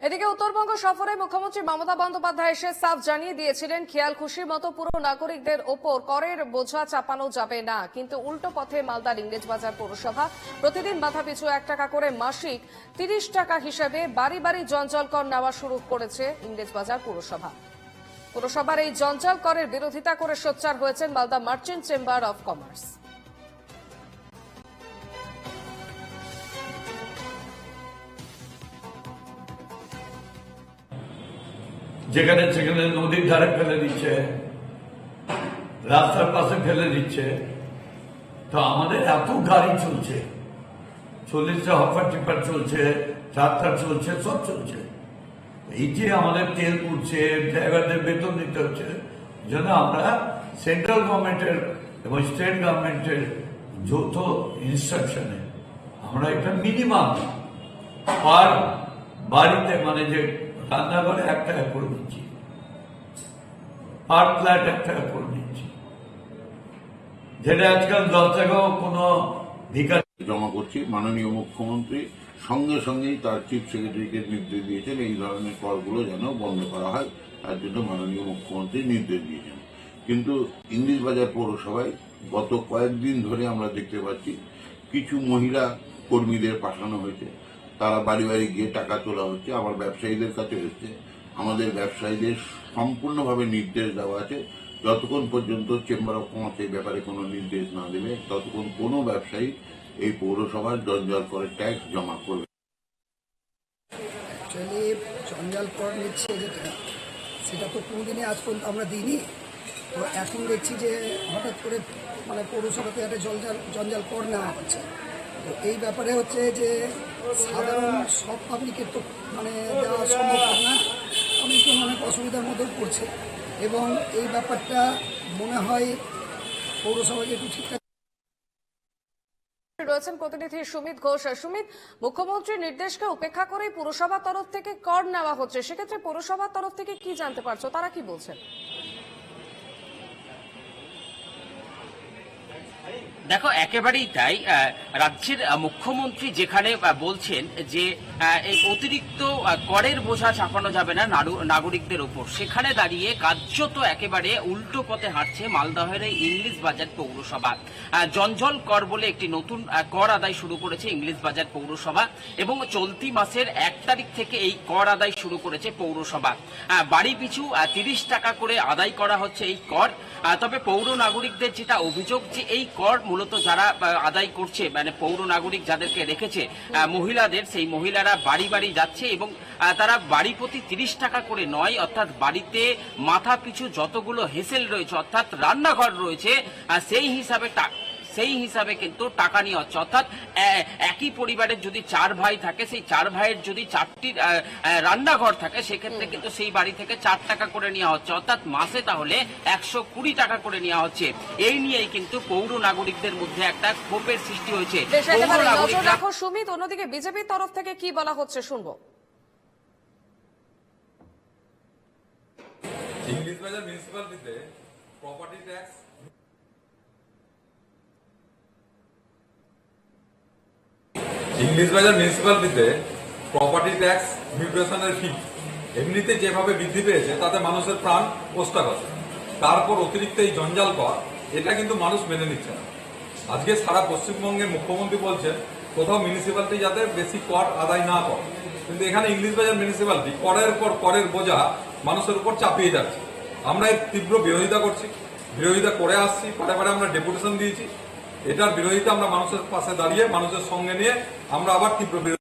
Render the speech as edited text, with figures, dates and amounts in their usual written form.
এদিকে উত্তরবঙ্গ সফরে মুখ্যমন্ত্রী মমতা বন্দ্যোপাধ্যায় এসে সাফ জানিয়ে দিয়েছিলেন খেয়াল খুশির মতো পুরো নাগরিকদের ওপর করের বোঝা চাপানো যাবে না, কিন্তু উল্টো পথে মালদার ইংরেজবাজার পৌরসভা প্রতিদিন মাথাপিছু 1 টাকা করে মাসিক 30 টাকা হিসেবে বাড়ি বাড়ি জঞ্জাল কর নেওয়া শুরু করেছে ইংরেজবাজার পৌরসভা। পৌরসভার এই জঞ্জাল করের বিরোধিতা করে সোচ্চার হয়েছেন Malda merchant chamber of commerce. যেখানে সেখানে নদীর ধারে ফেলে দিচ্ছে, রাস্তার পাশে ফেলে দিচ্ছে। তো আমাদের এত গাড়ি চলছে, 40টা হপার টিপার চলছে, ট্রাক্টর চলছে, সব চলছে। এই যে আমাদের তেল পুড়ছে, ড্রাইভারদের বেতন দিতে হচ্ছে, জন্য আমরা সেন্ট্রাল গভর্নমেন্টের এবং স্টেট গভর্নমেন্টের যৌথ ইনস্ট্রাকশনে আমরা একটা মিনিমাম পার বাড়িতে মানে যে রান্নাঘরে 1 টাকা করে দিচ্ছি, পার ফ্ল্যাট 1 টাকা করে দিচ্ছি, যেটা আজকাল 10 টাকাও কোনো ভিকার জমা করছি। মাননীয় মুখ্যমন্ত্রী সঙ্গে সঙ্গেই তার চিফ সেক্রেটারিকে নির্দেশ দিয়েছেন এই ধরনের করগুলো যেন বন্ধ করা হয়, তার জন্য মাননীয় মুখ্যমন্ত্রী নির্দেশ দিয়েছেন। কিন্তু ইংরেজবাজার পৌরসভায় গত কয়েকদিন ধরে আমরা দেখতে পাচ্ছি কিছু মহিলা কর্মীদের পাঠানো হয়েছে, তারা বাড়ি বাড়ি গিয়ে টাকা তোলা হচ্ছে, আবার ব্যবসায়ীদের কাছে হচ্ছে। আমাদের ব্যবসায়ীদের সম্পূর্ণভাবে নির্দেশ দেওয়া আছে, যতক্ষণ পর্যন্ত চেম্বার অফ কমার্স এই ব্যাপারে কোনো নির্দেশ না দেবে ততক্ষণ কোনো ব্যবসায়ী এই পৌরসভার জঞ্জাল করে ট্যাক্স জমা করবে। অ্যাকচুয়ালি জঞ্জাল কর নিচ্ছে যেটা, সেটা তো কোনোদিনই আজ পর্যন্ত আমরা দিইনি। তো এখন দেখছি যে হঠাৎ করে মানে পৌরসভাতে একটা জঞ্জাল কর নেওয়া হচ্ছে। তো এই ব্যাপারে হচ্ছে যে সাধারণ সব পাবলিকের তো মানে দেওয়া সম্ভব না, অনেকজন অনেক অসুবিধার মধ্যেও পড়ছে, এবং এই ব্যাপারটা মনে হয় পৌরসভাকে একটু ঠিকঠাক। রয়েছেন প্রতিনিধি সুমিত ঘোষ। সুমিত, মুখ্যমন্ত্রীর নির্দেশকে উপেক্ষা করে পুরসভার তরফ থেকে কর নেওয়া হচ্ছে, সেক্ষেত্রে পৌরসভার তরফ থেকে কি জানতে পারছো, তারা কি বলছেন? দেখো, একেবারেই তাই। রাজ্যের মুখ্যমন্ত্রী যেখানে বলছেন যে এই অতিরিক্ত করের বোঝা চাপানো যাবে না নাগরিকদের উপর, সেখানে দাঁড়িয়ে কার্যত একেবারে উল্টো পথে হাঁটছে মালদহের ইংরেজবাজার পৌরসভা। জঞ্জাল কর বলে একটি নতুন কর আদায় শুরু করেছে ইংরেজবাজার পৌরসভা, এবং চলতি মাসের 1 তারিখ থেকে এই কর আদায় শুরু করেছে পৌরসভা। বাড়ি পিছু 30 টাকা করে আদায় করা হচ্ছে এই কর। তবে পৌর নাগরিকদের যেটা অভিযোগ, যে এই কর মূলত যারা আদায় করছে, মানে পৌর নাগরিক যাদেরকে রেখেছে মহিলাদের, সেই মহিলারা বাড়ি বাড়ি যাচ্ছে এবং তারা বাড়ি প্রতি 30 টাকা করে নয়, অর্থাৎ বাড়িতে মাথা পিছু যতগুলো হেসেল রয়েছে, অর্থাৎ রান্নাঘর রয়েছে, সেই হিসাবে কিন্তু টাকা নিয়ে হচ্ছে। অর্থাৎ একই পরিবারের যদি 4 ভাই থাকে, সেই 4 ভাইয়ের যদি 4টি রান্নাঘর থাকে, সেক্ষেত্রে কিন্তু সেই বাড়ি থেকে 4 টাকা করে নেওয়া হচ্ছে, অর্থাৎ মাসে তাহলে 120 টাকা করে নেওয়া হচ্ছে। এই নিয়েই কিন্তু পৌর নাগরিকদের মধ্যে একটা ক্ষোভের সৃষ্টি হয়েছে। রাখো সুমিত, অন্যদিকে বিজেপির তরফ থেকে কি বলা হচ্ছে শুনবো। ইংরেজবাজার মিউনিসিপ্যালিটিতে প্রপার্টি ট্যাক্স মিউটেশনের ফি এমনিতে যেভাবে বৃদ্ধি পেয়েছে তাতে মানুষের প্রাণ কোষ্টাগত, তারপর অতিরিক্ত এই জঞ্জাল কর, এটা কিন্তু মানুষ মেনে নিচ্ছে না। আজকে সারা পশ্চিমবঙ্গের মুখ্যমন্ত্রী বলছেন কোথাও মিউনিসিপ্যালিটি যাতে বেশি কর আদায় না করে, কিন্তু এখানে ইংরেজবাজার মিউনিসিপ্যালিটি করের পর করের বোঝা মানুষের উপর চাপিয়ে যাচ্ছে। আমরা এর তীব্র বিরোধিতা করছি, বিরোধিতা করে আসছি, বারে বারে আমরা ডেপুটেশন দিয়েছি। এটার বিরোধিতা আমরা মানুষের পাশে দাঁড়িয়ে, মানুষের সঙ্গে নিয়ে আমরা আবার তীব্র বিরোধিতা